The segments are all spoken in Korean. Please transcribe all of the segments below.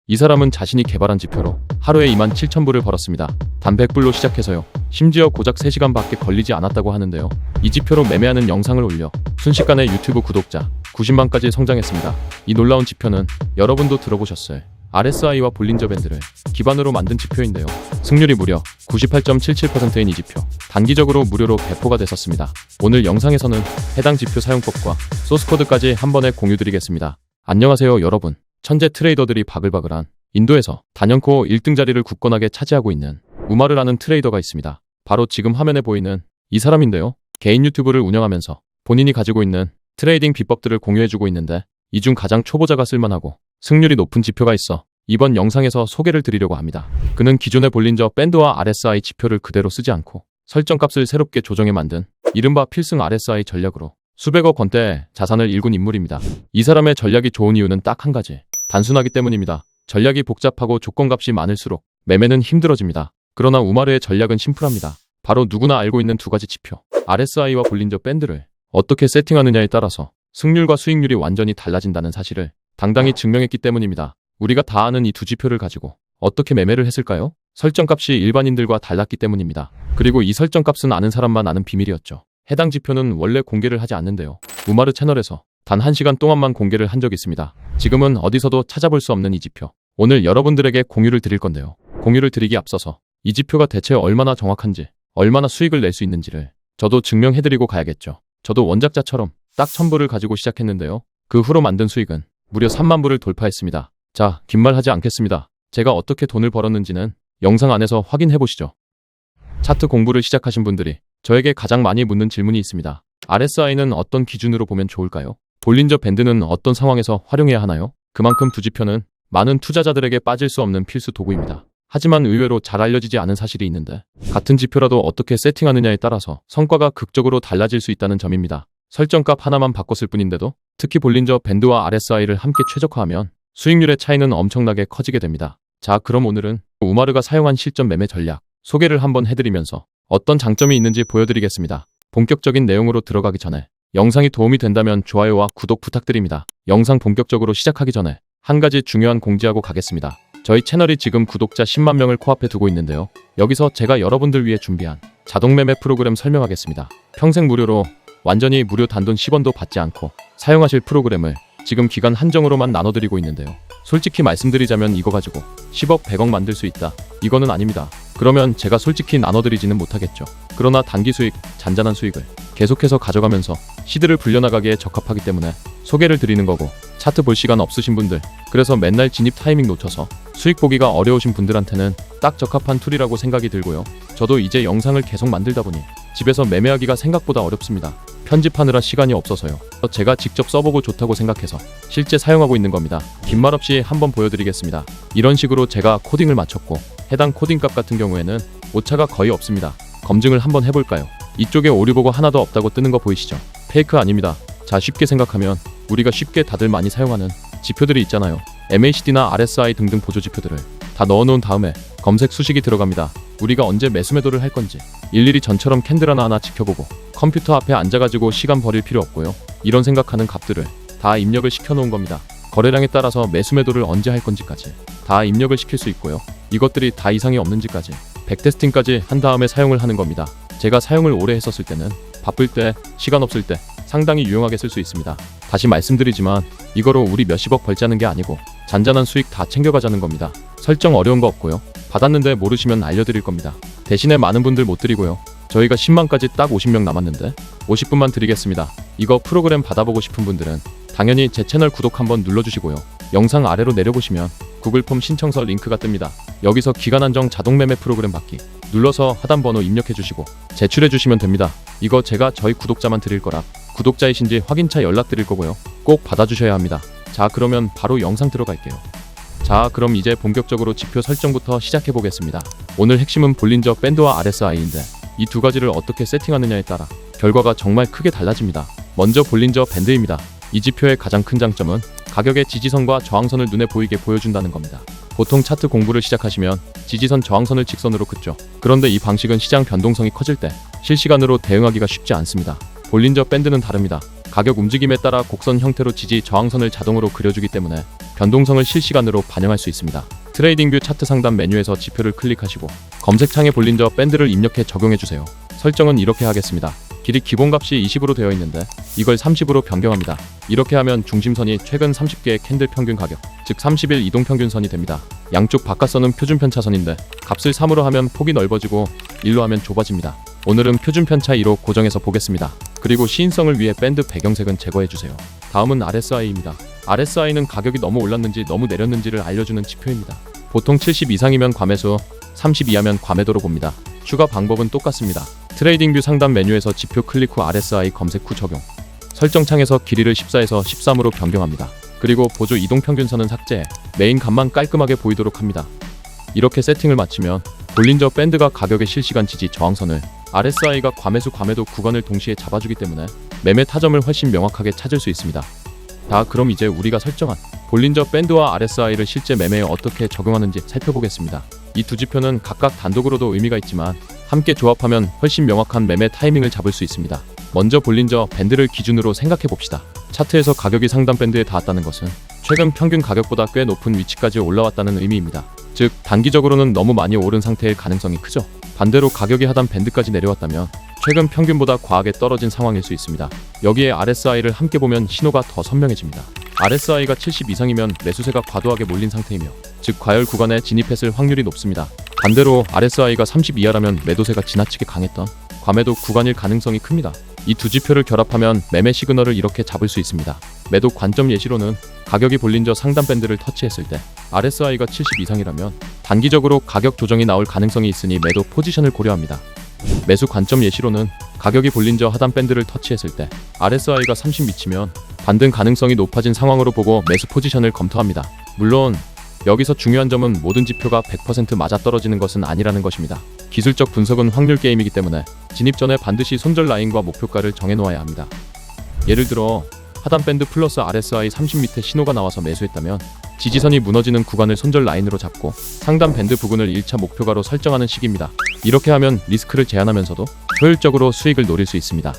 이 사람은 자신이 개발한 지표로 하루에 27,000불을 벌었습니다. 단 100불로 시작해서요. 심지어 고작 3시간밖에 걸리지 않았다고 하는데요. 이 지표로 매매하는 영상을 올려 순식간에 유튜브 구독자 90만까지 성장했습니다. 이 놀라운 지표는 여러분도 들어보셨을 RSI와 볼린저 밴드를 기반으로 만든 지표인데요. 승률이 무려 98.77%인 이 지표, 단기적으로 무료로 배포가 됐었습니다. 오늘 영상에서는 해당 지표 사용법과 소스코드까지 한 번에 공유드리겠습니다. 안녕하세요 여러분. 천재 트레이더들이 바글바글한 인도에서 단연코 1등 자리를 굳건하게 차지하고 있는 우마르라는 트레이더가 있습니다. 바로 지금 화면에 보이는 이 사람인데요. 개인 유튜브를 운영하면서 본인이 가지고 있는 트레이딩 비법들을 공유해주고 있는데 이 중 가장 초보자가 쓸만하고 승률이 높은 지표가 있어 이번 영상에서 소개를 드리려고 합니다. 그는 기존의 볼린저 밴드와 RSI 지표를 그대로 쓰지 않고 설정값을 새롭게 조정해 만든 이른바 필승 RSI 전략으로 수백억 원대의 자산을 일군 인물입니다. 이 사람의 전략이 좋은 이유는 딱 한 가지. 단순하기 때문입니다. 전략이 복잡하고 조건값이 많을수록 매매는 힘들어집니다. 그러나 우마르의 전략은 심플합니다. 바로 누구나 알고 있는 두 가지 지표, RSI와 볼린저 밴드를 어떻게 세팅하느냐에 따라서 승률과 수익률이 완전히 달라진다는 사실을 당당히 증명했기 때문입니다. 우리가 다 아는 이 두 지표를 가지고 어떻게 매매를 했을까요? 설정값이 일반인들과 달랐기 때문입니다. 그리고 이 설정값은 아는 사람만 아는 비밀이었죠. 해당 지표는 원래 공개를 하지 않는데요. 우마르 채널에서 단 1시간 동안만 공개를 한 적이 있습니다. 지금은 어디서도 찾아볼 수 없는 이 지표, 오늘 여러분들에게 공유를 드릴 건데요. 공유를 드리기 앞서서 이 지표가 대체 얼마나 정확한지, 얼마나 수익을 낼 수 있는지를 저도 증명해드리고 가야겠죠. 저도 원작자처럼 딱 1000불을 가지고 시작했는데요. 그 후로 만든 수익은 무려 30,000불을 돌파했습니다. 자, 긴 말 하지 않겠습니다. 제가 어떻게 돈을 벌었는지는 영상 안에서 확인해보시죠. 차트 공부를 시작하신 분들이 저에게 가장 많이 묻는 질문이 있습니다. RSI는 어떤 기준으로 보면 좋을까요? 볼린저 밴드는 어떤 상황에서 활용해야 하나요? 그만큼 두 지표는 많은 투자자들에게 빠질 수 없는 필수 도구입니다. 하지만 의외로 잘 알려지지 않은 사실이 있는데 같은 지표라도 어떻게 세팅하느냐에 따라서 성과가 극적으로 달라질 수 있다는 점입니다. 설정값 하나만 바꿨을 뿐인데도 특히 볼린저 밴드와 RSI를 함께 최적화하면 수익률의 차이는 엄청나게 커지게 됩니다. 자, 그럼 오늘은 우마르가 사용한 실전 매매 전략 소개를 한번 해드리면서 어떤 장점이 있는지 보여드리겠습니다. 본격적인 내용으로 들어가기 전에 영상이 도움이 된다면 좋아요와 구독 부탁드립니다. 영상 본격적으로 시작하기 전에 한 가지 중요한 공지하고 가겠습니다. 저희 채널이 지금 구독자 10만 명을 코앞에 두고 있는데요. 여기서 제가 여러분들 위해 준비한 자동매매 프로그램 설명하겠습니다. 평생 무료로 완전히 무료 단돈 10원도 받지 않고 사용하실 프로그램을 지금 기간 한정으로만 나눠드리고 있는데요. 솔직히 말씀드리자면 이거 가지고 10억 100억 만들 수 있다, 이거는 아닙니다. 그러면 제가 솔직히 나눠드리지는 못하겠죠. 그러나 단기 수익, 잔잔한 수익을 계속해서 가져가면서 시드를 불려나가기에 적합하기 때문에 소개를 드리는 거고, 차트 볼 시간 없으신 분들, 그래서 맨날 진입 타이밍 놓쳐서 수익 보기가 어려우신 분들한테는 딱 적합한 툴이라고 생각이 들고요. 저도 이제 영상을 계속 만들다 보니 집에서 매매하기가 생각보다 어렵습니다. 편집하느라 시간이 없어서요. 제가 직접 써보고 좋다고 생각해서 실제 사용하고 있는 겁니다. 긴 말 없이 한번 보여드리겠습니다. 이런 식으로 제가 코딩을 마쳤고 해당 코딩값 같은 경우에는 오차가 거의 없습니다. 검증을 한번 해볼까요? 이쪽에 오류 보고 하나도 없다고 뜨는 거 보이시죠? 페이크 아닙니다. 자, 쉽게 생각하면 우리가 쉽게 다들 많이 사용하는 지표들이 있잖아요. MACD나 RSI 등등 보조 지표들을 다 넣어놓은 다음에 검색 수식이 들어갑니다. 우리가 언제 매수 매도를 할 건지 일일이 전처럼 캔들 하나하나 지켜보고 컴퓨터 앞에 앉아가지고 시간 버릴 필요 없고요. 이런 생각하는 값들을 다 입력을 시켜놓은 겁니다. 거래량에 따라서 매수 매도를 언제 할 건지까지 다 입력을 시킬 수 있고요. 이것들이 다 이상이 없는지까지 백테스팅까지 한 다음에 사용을 하는 겁니다. 제가 사용을 오래 했었을 때는 바쁠 때, 시간 없을 때 상당히 유용하게 쓸 수 있습니다. 다시 말씀드리지만 이거로 우리 몇십억 벌자는 게 아니고 잔잔한 수익 다 챙겨가자는 겁니다. 설정 어려운 거 없고요. 받았는데 모르시면 알려드릴 겁니다. 대신에 많은 분들 못 드리고요. 저희가 10만까지 딱 50명 남았는데 50분만 드리겠습니다. 이거 프로그램 받아보고 싶은 분들은 당연히 제 채널 구독 한번 눌러주시고요. 영상 아래로 내려보시면 구글 폼 신청서 링크가 뜹니다. 여기서 기간 한정 자동매매 프로그램 받기 눌러서 하단 번호 입력해주시고 제출해주시면 됩니다. 이거 제가 저희 구독자만 드릴 거라 구독자이신지 확인차 연락드릴 거고요. 꼭 받아주셔야 합니다. 자, 그러면 바로 영상 들어갈게요. 자, 그럼 이제 본격적으로 지표 설정부터 시작해보겠습니다. 오늘 핵심은 볼린저 밴드와 RSI인데 이 두 가지를 어떻게 세팅하느냐에 따라 결과가 정말 크게 달라집니다. 먼저 볼린저 밴드입니다. 이 지표의 가장 큰 장점은 가격의 지지선과 저항선을 눈에 보이게 보여준다는 겁니다. 보통 차트 공부를 시작하시면 지지선, 저항선을 직선으로 긋죠. 그런데 이 방식은 시장 변동성이 커질 때 실시간으로 대응하기가 쉽지 않습니다. 볼린저 밴드는 다릅니다. 가격 움직임에 따라 곡선 형태로 지지, 저항선을 자동으로 그려주기 때문에 변동성을 실시간으로 반영할 수 있습니다. 트레이딩뷰 차트 상단 메뉴에서 지표를 클릭하시고 검색창에 볼린저 밴드를 입력해 적용해주세요. 설정은 이렇게 하겠습니다. 길이 기본값이 20으로 되어 있는데 이걸 30으로 변경합니다. 이렇게 하면 중심선이 최근 30개의 캔들 평균 가격, 즉 30일 이동 평균선이 됩니다. 양쪽 바깥선은 표준 편차선인데 값을 3으로 하면 폭이 넓어지고 1로 하면 좁아집니다. 오늘은 표준 편차 2로 고정해서 보겠습니다. 그리고 시인성을 위해 밴드 배경색은 제거해주세요. 다음은 RSI입니다. RSI는 가격이 너무 올랐는지 너무 내렸는지를 알려주는 지표입니다. 보통 70 이상이면 과매수, 30 이하면 과매도로 봅니다. 추가 방법은 똑같습니다. 트레이딩뷰 상단 메뉴에서 지표 클릭 후 RSI 검색 후 적용. 설정창에서 길이를 14에서 13으로 변경합니다. 그리고 보조 이동평균선은 삭제, 메인 값만 깔끔하게 보이도록 합니다. 이렇게 세팅을 마치면 볼린저 밴드가 가격의 실시간 지지 저항선을 RSI가 과매수 과매도 구간을 동시에 잡아주기 때문에 매매 타점을 훨씬 명확하게 찾을 수 있습니다. 자, 그럼 이제 우리가 설정한 볼린저 밴드와 RSI를 실제 매매에 어떻게 적용하는지 살펴보겠습니다. 이 두 지표는 각각 단독으로도 의미가 있지만 함께 조합하면 훨씬 명확한 매매 타이밍을 잡을 수 있습니다. 먼저 볼린저 밴드를 기준으로 생각해 봅시다. 차트에서 가격이 상단 밴드에 닿았다는 것은 최근 평균 가격보다 꽤 높은 위치까지 올라왔다는 의미입니다. 즉, 단기적으로는 너무 많이 오른 상태일 가능성이 크죠. 반대로 가격이 하단 밴드까지 내려왔다면 최근 평균보다 과하게 떨어진 상황일 수 있습니다. 여기에 RSI를 함께 보면 신호가 더 선명해집니다. RSI가 70 이상이면 매수세가 과도하게 몰린 상태이며, 즉 과열 구간에 진입했을 확률이 높습니다. 반대로 RSI가 30 이하라면 매도세가 지나치게 강했던 과매도 구간일 가능성이 큽니다. 이 두 지표를 결합하면 매매 시그널을 이렇게 잡을 수 있습니다. 매도 관점 예시로는 가격이 볼린저 상단 밴드를 터치했을 때 RSI가 70 이상이라면 단기적으로 가격 조정이 나올 가능성이 있으니 매도 포지션을 고려합니다. 매수 관점 예시로는 가격이 볼린저 하단 밴드를 터치했을 때 RSI가 30 미치면 반등 가능성이 높아진 상황으로 보고 매수 포지션을 검토합니다. 물론 여기서 중요한 점은 모든 지표가 100% 맞아떨어지는 것은 아니라는 것입니다. 기술적 분석은 확률 게임이기 때문에 진입 전에 반드시 손절 라인과 목표가를 정해놓아야 합니다. 예를 들어 하단 밴드 플러스 RSI 30 밑에 신호가 나와서 매수했다면 지지선이 무너지는 구간을 손절 라인으로 잡고 상단 밴드 부근을 1차 목표가로 설정하는 식입니다. 이렇게 하면 리스크를 제한하면서도 효율적으로 수익을 노릴 수 있습니다.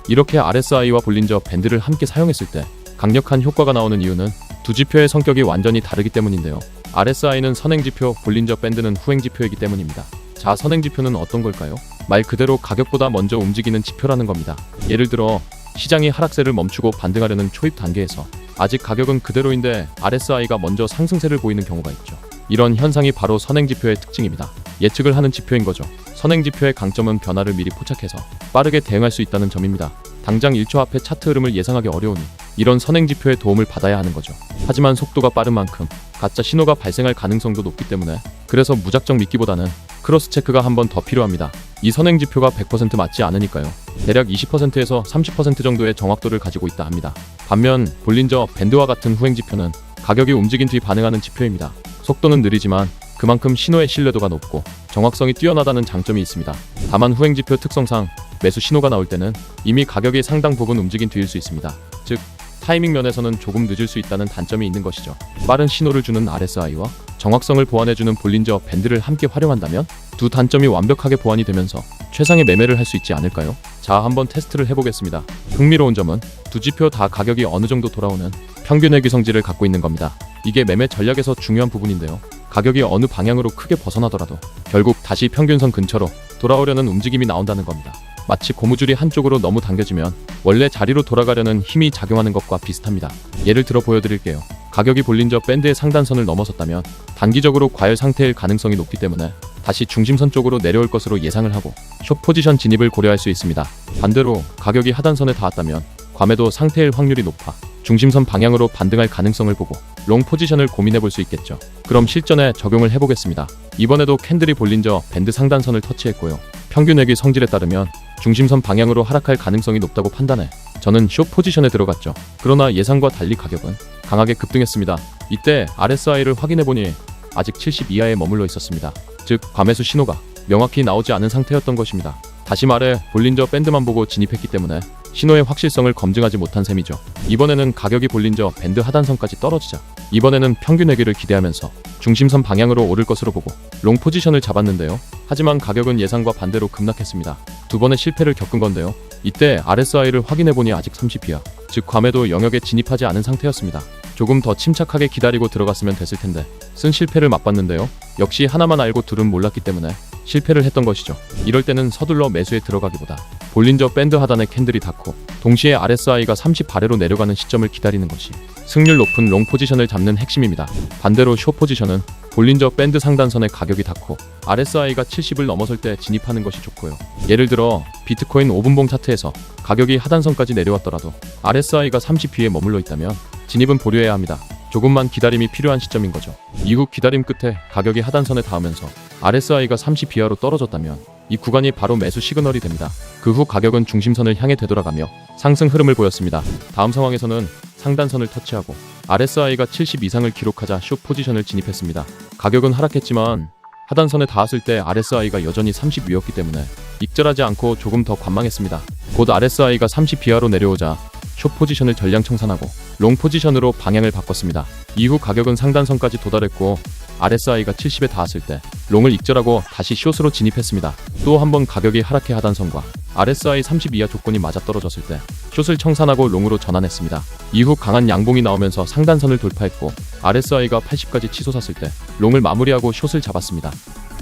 이렇게 RSI와 볼린저 밴드를 함께 사용했을 때 강력한 효과가 나오는 이유는 두 지표의 성격이 완전히 다르기 때문인데요. RSI는 선행지표, 볼린저 밴드는 후행지표이기 때문입니다. 자, 선행지표는 어떤 걸까요? 말 그대로 가격보다 먼저 움직이는 지표라는 겁니다. 예를 들어 시장이 하락세를 멈추고 반등하려는 초입 단계에서 아직 가격은 그대로인데 RSI가 먼저 상승세를 보이는 경우가 있죠. 이런 현상이 바로 선행지표의 특징입니다. 예측을 하는 지표인 거죠. 선행지표의 강점은 변화를 미리 포착해서 빠르게 대응할 수 있다는 점입니다. 당장 1초 앞에 차트 흐름을 예상하기 어려우니 이런 선행지표의 도움을 받아야 하는 거죠. 하지만 속도가 빠른 만큼 가짜 신호가 발생할 가능성도 높기 때문에 그래서 무작정 믿기보다는 크로스 체크가 한 번 더 필요합니다. 이 선행지표가 100% 맞지 않으니까요. 대략 20%에서 30% 정도의 정확도를 가지고 있다 합니다. 반면 볼린저 밴드와 같은 후행지표는 가격이 움직인 뒤 반응하는 지표입니다. 속도는 느리지만 그만큼 신호의 신뢰도가 높고 정확성이 뛰어나다는 장점이 있습니다. 다만 후행지표 특성상 매수 신호가 나올 때는 이미 가격이 상당 부분 움직인 뒤일 수 있습니다. 즉 타이밍 면에서는 조금 늦을 수 있다는 단점이 있는 것이죠. 빠른 신호를 주는 RSI와 정확성을 보완해주는 볼린저 밴드를 함께 활용한다면 두 단점이 완벽하게 보완이 되면서 최상의 매매를 할 수 있지 않을까요? 자, 한번 테스트를 해보겠습니다. 흥미로운 점은 두 지표 다 가격이 어느 정도 돌아오는 평균의 기성지를 갖고 있는 겁니다. 이게 매매 전략에서 중요한 부분인데요. 가격이 어느 방향으로 크게 벗어나더라도 결국 다시 평균선 근처로 돌아오려는 움직임이 나온다는 겁니다. 마치 고무줄이 한쪽으로 너무 당겨지면 원래 자리로 돌아가려는 힘이 작용하는 것과 비슷합니다. 예를 들어 보여드릴게요. 가격이 볼린저 밴드의 상단선을 넘어섰다면 단기적으로 과열 상태일 가능성이 높기 때문에 다시 중심선 쪽으로 내려올 것으로 예상을 하고 숏 포지션 진입을 고려할 수 있습니다. 반대로 가격이 하단선에 닿았다면 과매도 상태일 확률이 높아 중심선 방향으로 반등할 가능성을 보고 롱 포지션을 고민해 볼 수 있겠죠. 그럼 실전에 적용을 해보겠습니다. 이번에도 캔들이 볼린저 밴드 상단선을 터치했고요. 평균액의 성질에 따르면 중심선 방향으로 하락할 가능성이 높다고 판단해 저는 숏 포지션에 들어갔죠. 그러나 예상과 달리 가격은 강하게 급등했습니다. 이때 RSI를 확인해보니 아직 70 이하에 머물러 있었습니다. 즉 과매수 신호가 명확히 나오지 않은 상태였던 것입니다. 다시 말해 볼린저 밴드만 보고 진입했기 때문에 신호의 확실성을 검증하지 못한 셈이죠. 이번에는 가격이 볼린저 밴드 하단선까지 떨어지자 이번에는 평균 회귀를 기대하면서 중심선 방향으로 오를 것으로 보고 롱 포지션을 잡았는데요. 하지만 가격은 예상과 반대로 급락했습니다. 두 번의 실패를 겪은 건데요. 이때 RSI를 확인해보니 아직 30 이하, 즉 과매도 영역에 진입하지 않은 상태였습니다. 조금 더 침착하게 기다리고 들어갔으면 됐을 텐데 쓴 실패를 맛봤는데요. 역시 하나만 알고 둘은 몰랐기 때문에 실패를 했던 것이죠. 이럴 때는 서둘러 매수에 들어가기보다 볼린저 밴드 하단에 캔들이 닿고 동시에 RSI가 30 아래로 내려가는 시점을 기다리는 것이 승률 높은 롱 포지션을 잡는 핵심입니다. 반대로 숏 포지션은 볼린저 밴드 상단선에 가격이 닿고 RSI가 70을 넘어설 때 진입하는 것이 좋고요. 예를 들어 비트코인 5분봉 차트에서 가격이 하단선까지 내려왔더라도 RSI가 30 위에 머물러 있다면 진입은 보류해야 합니다. 조금만 기다림이 필요한 시점인 거죠. 이후 기다림 끝에 가격이 하단선에 닿으면서 RSI가 30 이하로 떨어졌다면 이 구간이 바로 매수 시그널이 됩니다. 그 후 가격은 중심선을 향해 되돌아가며 상승 흐름을 보였습니다. 다음 상황에서는 상단선을 터치하고 RSI가 70 이상을 기록하자 숏 포지션을 진입했습니다. 가격은 하락했지만 하단선에 닿았을 때 RSI가 여전히 30 위였기 때문에 익절하지 않고 조금 더 관망했습니다. 곧 RSI가 30 이하로 내려오자 숏 포지션을 전량 청산하고 롱 포지션으로 방향을 바꿨습니다. 이후 가격은 상단선까지 도달했고 RSI가 70에 닿았을 때 롱을 익절하고 다시 숏으로 진입했습니다. 또 한 번 가격이 하락해 하단선과 RSI 30 이하 조건이 맞아떨어졌을 때 숏을 청산하고 롱으로 전환했습니다. 이후 강한 양봉이 나오면서 상단선을 돌파했고 RSI가 80까지 치솟았을 때 롱을 마무리하고 숏을 잡았습니다.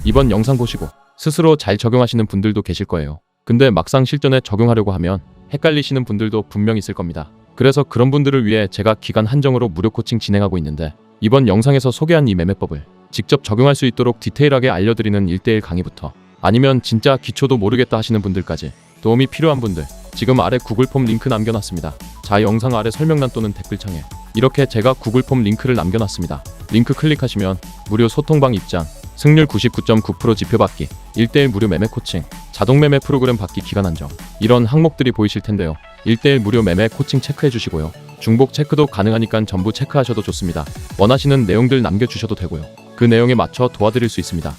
이번 영상 보시고 스스로 잘 적용하시는 분들도 계실 거예요. 근데 막상 실전에 적용하려고 하면 헷갈리시는 분들도 분명 있을 겁니다. 그래서 그런 분들을 위해 제가 기간 한정으로 무료 코칭 진행하고 있는데 이번 영상에서 소개한 이 매매법을 직접 적용할 수 있도록 디테일하게 알려드리는 1:1 강의부터 아니면 진짜 기초도 모르겠다 하시는 분들까지 도움이 필요한 분들 지금 아래 구글 폼 링크 남겨놨습니다. 자, 영상 아래 설명란 또는 댓글창에 이렇게 제가 구글 폼 링크를 남겨놨습니다. 링크 클릭하시면 무료 소통방 입장, 승률 99.9% 지표 받기, 1:1 무료 매매 코칭, 자동 매매 프로그램 받기 기간 한정 이런 항목들이 보이실 텐데요. 1:1 무료 매매 코칭 체크해 주시고요. 중복 체크도 가능하니까 전부 체크하셔도 좋습니다. 원하시는 내용들 남겨주셔도 되고요. 그 내용에 맞춰 도와드릴 수 있습니다.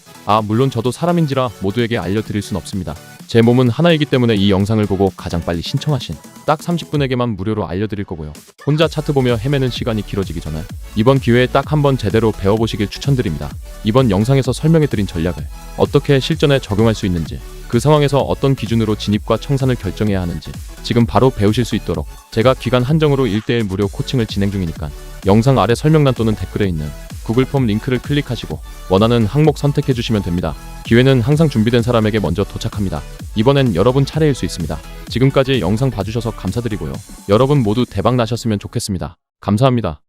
물론 저도 사람인지라 모두에게 알려드릴 순 없습니다. 제 몸은 하나이기 때문에 이 영상을 보고 가장 빨리 신청하신 딱 30분에게만 무료로 알려드릴 거고요. 혼자 차트 보며 헤매는 시간이 길어지기 전에 이번 기회에 딱 한번 제대로 배워보시길 추천드립니다. 이번 영상에서 설명해드린 전략을 어떻게 실전에 적용할 수 있는지, 그 상황에서 어떤 기준으로 진입과 청산을 결정해야 하는지 지금 바로 배우실 수 있도록 제가 기간 한정으로 1:1 무료 코칭을 진행 중이니까 영상 아래 설명란 또는 댓글에 있는 구글 폼 링크를 클릭하시고 원하는 항목 선택해 주시면 됩니다. 기회는 항상 준비된 사람에게 먼저 도착합니다. 이번엔 여러분 차례일 수 있습니다. 지금까지 영상 봐주셔서 감사드리고요. 여러분 모두 대박 나셨으면 좋겠습니다. 감사합니다.